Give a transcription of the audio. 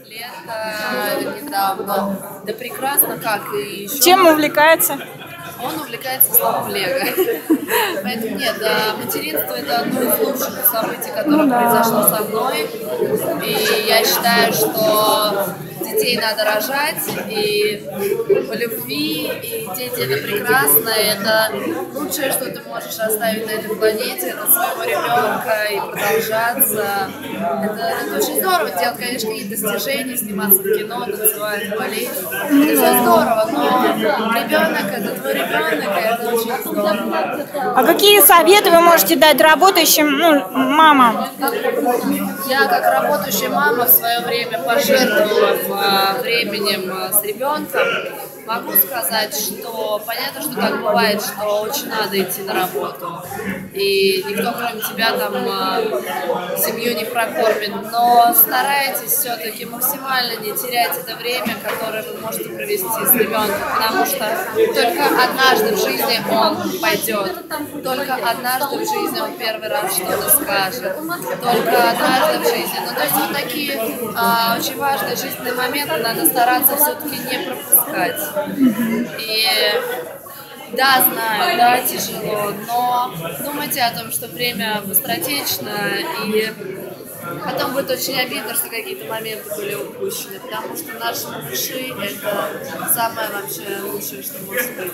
Лето недавно. Да прекрасно, как и еще. Чем увлекается? Он увлекается словом Лего. Поэтому нет, материнство — это одно из лучших событий, которое произошло со мной. И я считаю, что детей надо рожать, и по любви, и дети — это прекрасно, это лучшее, что ты можешь оставить на этой планете, это своего ребенка и продолжаться. Это очень здорово делать, конечно, какие-то достижения, сниматься в кино, танцевать, болеть. Это все здорово, но ребенок — это твой ребенок, и это очень здорово. А какие советы вы можете дать работающим мамам? Я, как работающая мама, в свое время пожертвовала временем с ребенком. Могу сказать, что понятно, что так бывает, что очень надо идти на работу, и никто, кроме тебя, там семью не прокормит, но старайтесь все-таки максимально не терять это время, которое вы можете провести с ребенком, потому что только однажды в жизни он пойдет, только однажды в жизни он первый раз что-то скажет, только однажды в жизни. Ну, то есть вот такие очень важные жизненные моменты надо стараться все-таки не пропускать. И да, знаю, да, тяжело, но думайте о том, что время быстротечно, и потом будет очень обидно, что какие-то моменты были упущены, потому что наши малыши — это самое вообще лучшее, что может быть.